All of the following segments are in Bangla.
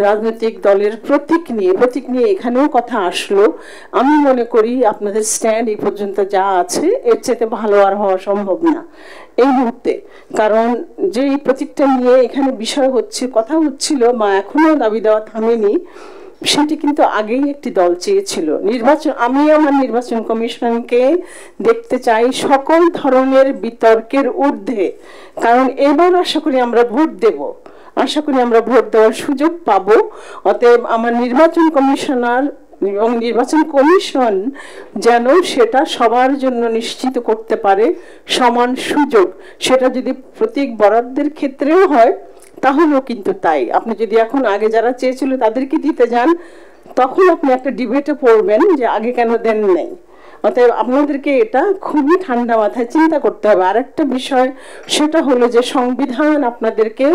রাজনৈতিক দলের প্রতীক নিয়ে এখানেও কথা আসলো। আমি মনে করি আপনাদের স্ট্যান্ড এই পর্যন্ত যা আছে এর চেয়ে ভালো আর হওয়া সম্ভব না এই মুহূর্তে। কারণ যে এই প্রতীকটা নিয়ে এখানে বিষয় হচ্ছে, কথা হচ্ছিল বা এখনো দাবি দেওয়া থামেনি, সেটি কিন্তু আগেই একটি দল চেয়েছিল। আমি আমার নির্বাচন কমিশনকে দেখতে চাই সকল ধরনের বিতর্কের ঊর্ধ্বে, কারণ এবার আশা করি আমরা ভোট দেব, আশা করি আমরা ভোট দেওয়ার সুযোগ পাবো। অতএব আমার নির্বাচন কমিশনার এবং নির্বাচন কমিশন যেন সেটা সবার জন্য নিশ্চিত করতে পারে সমান সুযোগ। সেটা যদি প্রতীক বরাদ্দের ক্ষেত্রেও হয় তাহলেও কিন্তু তাই। আপনি যদি এখন আগে যারা চেয়েছিল তাদেরকে দিতে যান, তখন আপনি একটা ডিবেটে পড়বেন যে আগে কেন দেন নাই। অতএব আপনাদেরকে এটা খুবই ঠান্ডা মাথায় চিন্তা করতে হবে। আরেকটা বিষয়, সেটা হলো যে সংবিধান আপনাদেরকে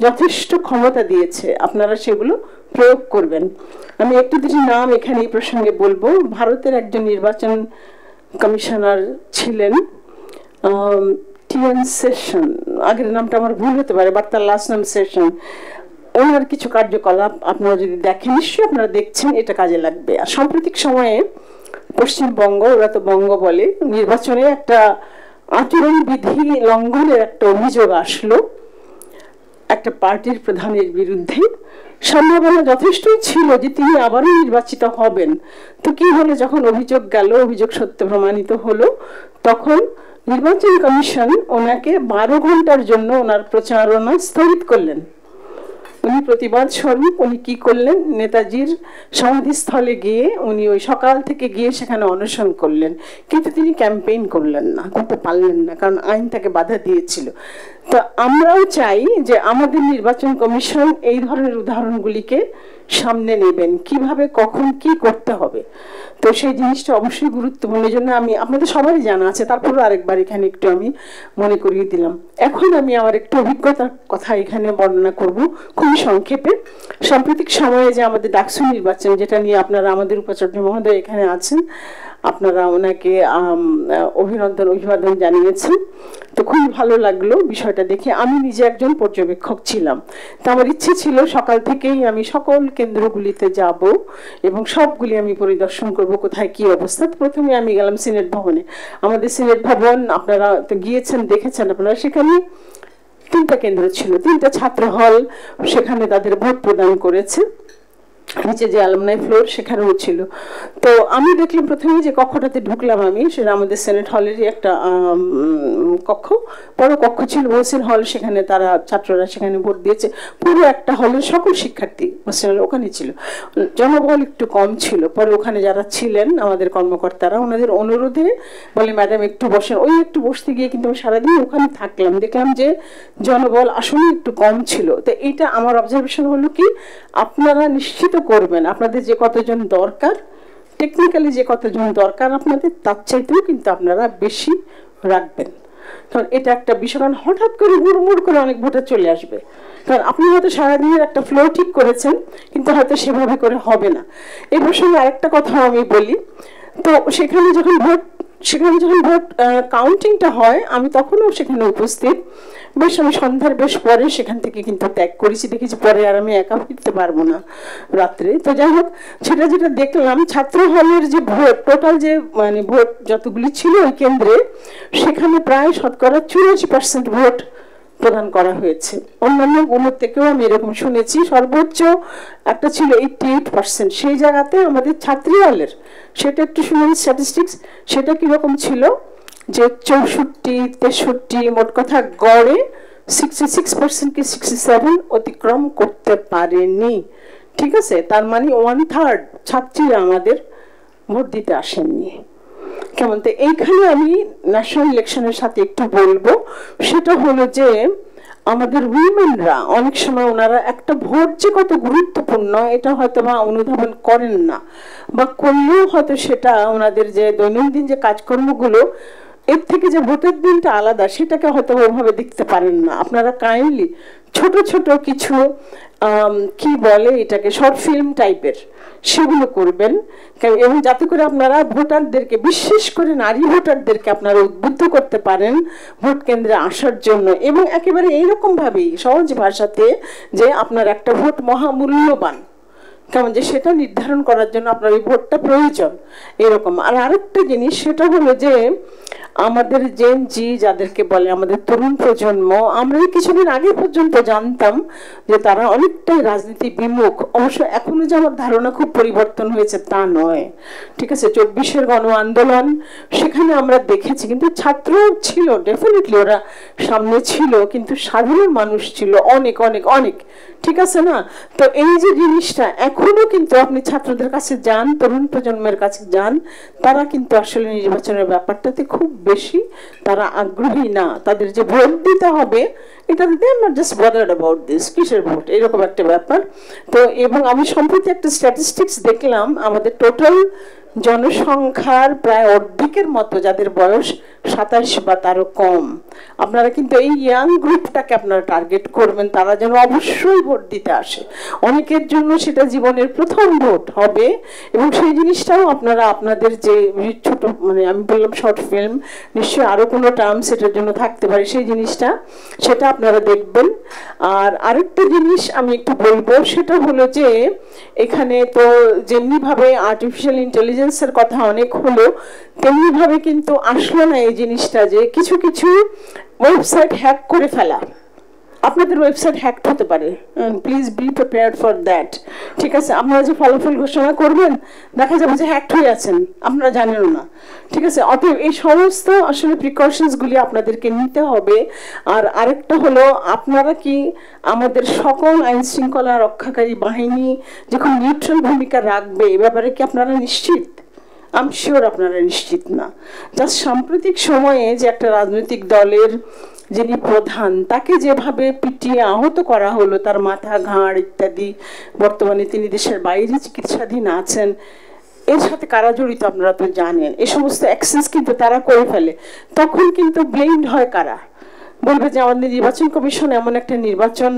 যথেষ্ট ক্ষমতা দিয়েছে, আপনারা সেগুলো প্রয়োগ করবেন। আমি একটু দুটি নাম এখানে এই প্রসঙ্গে বলবো। ভারতের একজন নির্বাচন কমিশনার ছিলেন টিএন সেশন, আগের নামটা আমার ভুল হতে পারে, বাট তার লাস্ট নাম সেশন। ওনার কিছু কার্যকলাপ আপনারা যদি দেখেন, নিশ্চয়ই আপনারা দেখছেন, এটা কাজে লাগবে। আর সাম্প্রতিক সময়ে পশ্চিমবঙ্গ, ওরা তো বঙ্গ বলে, নির্বাচনে একটা আচরণ বিধি লঙ্ঘনের একটা অভিযোগ আসলো একটা পার্টির প্রধানের বিরুদ্ধে। সম্ভাবনা যথেষ্টই ছিল যে তিনি আবারও নির্বাচিত হবেন। তো কি হলো, যখন অভিযোগ গেল, অভিযোগ সত্য প্রমাণিত হলো, তখন নির্বাচন কমিশন ওনাকে 12 ঘন্টার জন্য ওনার প্রচারণা স্থগিত করলেন। উনি প্রতিবাদ স্বরূপ উনি কি করলেন, নেতাজির সমাধিস্থলে গিয়ে উনি ওই সকাল থেকে গিয়ে সেখানে অনশন করলেন, কিন্তু তিনি ক্যাম্পেইন করতে পারলেন না, কারণ আইন তাকে বাধা দিয়েছিল। তো আমরাও চাই যে আমাদের নির্বাচন কমিশন এই ধরনের উদাহরণগুলিকে সামনে নেবেন, কিভাবে কখন কি করতে হবে। তো সেই জিনিসটা অবশ্যই গুরুত্বপূর্ণ। জন্য আমি আপনাদের সবারই জানা আছে, তারপর আরেকবার এখানে একটু আমি মনে করিয়ে দিলাম। এখন আমি আমার একটু অভিজ্ঞতার কথা এখানে বর্ণনা করব খুবই সংক্ষেপে। সাম্প্রতিক সময়ে যে আমাদের ডাকসু নির্বাচন, যেটা নিয়ে আপনারা, আমাদের উপাচার্য মহোদয় এখানে আছেন, আপনারা ওনাকে অভিবাদন জানিয়েছেন। তো খুবই ভালো লাগলো বিষয়টা দেখে। আমি নিজে একজন পর্যবেক্ষক ছিলাম, তো আমার ইচ্ছে ছিল সকাল থেকেই আমি সকল কেন্দ্রগুলিতে যাব এবং সবগুলি আমি পরিদর্শন করব কোথায় কি অবস্থা। প্রথমে আমি গেলাম সিনেট ভবনে। আমাদের সিনেট ভবন আপনারা তো গিয়েছেন, দেখেছেন আপনারা, সেখানে 3টা কেন্দ্র ছিল, 3টা ছাত্র হল, সেখানে তাদের ভোট প্রদান করেছে। নিচে যে অ্যালুমনাই ফ্লোর সেখানেও ছিল। তো আমি দেখলাম প্রথমে যে কক্ষটাতে ঢুকলাম আমি, সেটা আমাদের সেনেট হলেরই একটা কক্ষ, বড় কক্ষ ছিল, হোসেন হল, সেখানে তারা ছাত্ররা সেখানে ভোট দিয়েছে। পুরো একটা হলের সকল শিক্ষার্থী হোস্টেলের ওখানে ছিল। জনবল একটু কম ছিল। পরে ওখানে যারা ছিলেন আমাদের কর্মকর্তারা, ওনাদের অনুরোধে বলে ম্যাডাম একটু বসেন। ওই একটু বসতে গিয়ে কিন্তু আমি সারাদিন ওখানে থাকলাম, দেখলাম যে জনবল আসলে একটু কম ছিল। তো এইটা আমার অবজারভেশন হলো কি, আপনারা নিশ্চিত করবেন আপনাদের যে কতজন দরকার, টেকনিক্যালি যে কতজন দরকার আপনাদের, তার চাইতেও কিন্তু আপনারা বেশি রাখবেন। কারণ এটা একটা বিষয়, কারণ হঠাৎ করে হুড়মুড় করে অনেক ভোটার চলে আসবে। কারণ আপনি হয়তো সারাদিনের একটা ফ্লো ঠিক করেছেন, কিন্তু হয়তো সেভাবে করে হবে না। এই প্রসঙ্গে আরেকটা কথা আমি বলি। তো সেখানে যখন ভোট কাউন্টিংটা হয়, আমি তখনও সেখানে উপস্থিত। বেশ আমি সন্ধ্যার বেশ পরে সেখান থেকে কিন্তু ত্যাগ করেছি, দেখেছি পরে আর আমি একা ফিরতে পারবো না রাত্রে। তো যাই হোক, সেটা যেটা দেখলাম, ছাত্র হলের যে ভোট, টোটাল যে ভোট যতগুলি ছিল ওই কেন্দ্রে, সেখানে প্রায় শতকরা 84% ভোট প্রদান করা হয়েছে। অন্যান্য গুলোর থেকেও আমি এরকম শুনেছি, সর্বোচ্চ একটা ছিল 88%। সেই জায়গাতে আমাদের ছাত্রী হলের, সেটা একটু শুনেছি স্ট্যাটিস্টিক্স, সেটা কিরকম ছিল যে 64-63, মোট কথা গড়ে 66% কি 67 অতিক্রম করতে পারেনি। ঠিক আছে, তার মানে 1/3 ছাত্রীরা আমাদের ভোট দিতে আসেননি। কেমন? তো এইখানে আমি ন্যাশনাল ইলেকশনের সাথে একটু বলবো, সেটা হলো যে আমাদের উইমেনরা অনেক সময় ওনারা একটা ভোট যে কত গুরুত্বপূর্ণ এটা হয়তো বা অনুধাবন করেন না, বা করলেও হয়তো সেটা ওনাদের যে দৈনন্দিন যে কাজকর্মগুলো, এর থেকে যে ভোটের দিনটা আলাদা, সেটাকে হয়তো ওইভাবে দেখতে পারেন না। আপনারা কাইন্ডলি ছোট ছোট কিছু কি বলে এটাকে, শর্ট ফিল্ম টাইপের, সেগুলো করবেন। এবং যাতে করে আপনারা ভোটারদেরকে, বিশেষ করে নারী ভোটারদেরকে আপনারা উদ্বুদ্ধ করতে পারেন ভোট কেন্দ্রে আসার জন্য, এবং একেবারে এইরকম ভাবেই সহজ ভাষাতে যে আপনার একটা ভোট মহামূল্যবান, কেমন যে সেটা নির্ধারণ করার জন্য আপনার এই ভোটটা প্রয়োজন, এরকম। আর আরেকটা জিনিস, সেটা হলো যে আমাদের জেন জি যাদেরকে বলে, আমাদের তরুণ প্রজন্ম, আমরা কিছুদিন আগে পর্যন্ত জানতাম যে তারা অনেকটাই রাজনীতি বিমুখ। অবশ্য এখনো যে আমার ধারণা খুব পরিবর্তন হয়েছে তা নয়, ঠিক আছে। 24-এর গণ আন্দোলন, সেখানে আমরা দেখেছি, কিন্তু ছাত্র ছিল ডেফিনেটলি, ওরা সামনে ছিল, কিন্তু সাধারণ মানুষ ছিল অনেক অনেক অনেক, ঠিক আছে না। তো এই যে জিনিসটা এখনো কিন্তু আপনি ছাত্রদের কাছে যান, তরুণ প্রজন্মের কাছে যান, তারা কিন্তু আসলে নির্বাচনের ব্যাপারটাতে খুব বেশি তারা আগ্রহী না। তাদের যে ভোট দিতে হবে এটা they are not just bothered about this, কিসের ভোট, এরকম একটা ব্যাপার। তো এবং আমি সম্প্রতি একটা স্ট্যাটিস্টিক্স দেখলাম, আমাদের টোটাল জনসংখ্যার প্রায় অর্ধেকের মতো যাদের বয়স 27 বা তারও কম, আপনারা কিন্তু এই ইয়াং গ্রুপটাকে আপনারা টার্গেট করবেন, তারা যেন অবশ্যই ভোট দিতে আসে। অনেকের জন্য সেটা জীবনের প্রথম ভোট হবে, এবং সেই জিনিসটাও আপনারা আপনাদের যে ছোট, মানে আমি বললাম শর্ট ফিল্ম, নিশ্চয়ই আরও কোনো টার্ম সেটার জন্য থাকতে পারে, সেই জিনিসটা সেটা আপনারা দেখবেন। আর আরেকটা জিনিস আমি একটু বলবো, সেটা হলো যে এখানে তো যেমনিভাবে আর্টিফিশিয়াল ইন্টেলিজেন্সের কথা অনেক হলো, তেমনিভাবে কিন্তু আসলো না এই জিনিসটা যে কিছু কিছু ওয়েবসাইট হ্যাক করে ফেলা। আপনাদের ওয়েবসাইট হ্যাকড হতে পারে, please be prepared for that, ঠিক আছে। আপনারা যে ফলাফল ঘোষণা করবেন, দেখা যাবে যে হ্যাকড হয়ে আছেন, আপনারা জানেনও না, ঠিক আছে। অতএব এই সমস্ত আসলে প্রিকশনসগুলি আপনাদেরকে নিতে হবে। আর আরেকটা হলো, আপনারা কি আমাদের সকল আইন শৃঙ্খলা রক্ষাকারী বাহিনী যখন নিউট্রাল ভূমিকা রাখবে, এ ব্যাপারে কি আপনারা নিশ্চিত? আই এম শিওর আপনারা নিশ্চিত না। জাস্ট সাম্প্রতিক সময়ে যে একটা রাজনৈতিক দলের যিনি প্রধান, তাকে যেভাবে পিটিয়ে আহত করা হলো, তার মাথা, ঘাড় ইত্যাদি, বর্তমানে তিনি দেশের বাইরে চিকিৎসাধীন আছেন, এর সাথে কারা জড়িত আপনারা তো জানেন। এই সমস্ত অ্যাক্সেস কিন্তু তারা করে ফেলে, তখন কিন্তু ব্লেমড হয় কারা? বলবে যে আমাদের নির্বাচন কমিশন এমন একটা নির্বাচন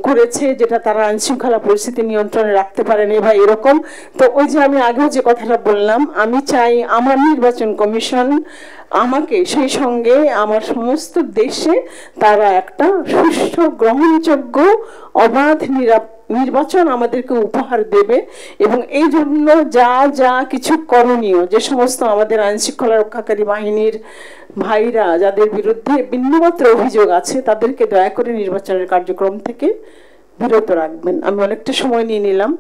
করেছে যেটা তারা আইন শৃঙ্খলা পরিস্থিতি নিয়ন্ত্রণে রাখতে পারেনি বা এরকম। তো ওই যে আমি আগেও যে কথাটা বললাম, আমি চাই আমার নির্বাচন কমিশন আমাকে, সেই সঙ্গে আমার সমস্ত দেশে তারা একটা সুষ্ঠু, গ্রহণযোগ্য, অবাধ নির্বাচন আমাদেরকে উপহার দেবে। এবং এই জন্য যা যা কিছু করণীয়, যে সমস্ত আমাদের আইন শৃঙ্খলা রক্ষাকারী বাহিনীর ভাইরা যাদের বিরুদ্ধে বিন্দুমাত্র অভিযোগ আছে, তাদেরকে দয়া করে নির্বাচনের কার্যক্রম থেকে বিরত রাখবেন। আমি অনেকটা সময় নিয়ে নিলাম।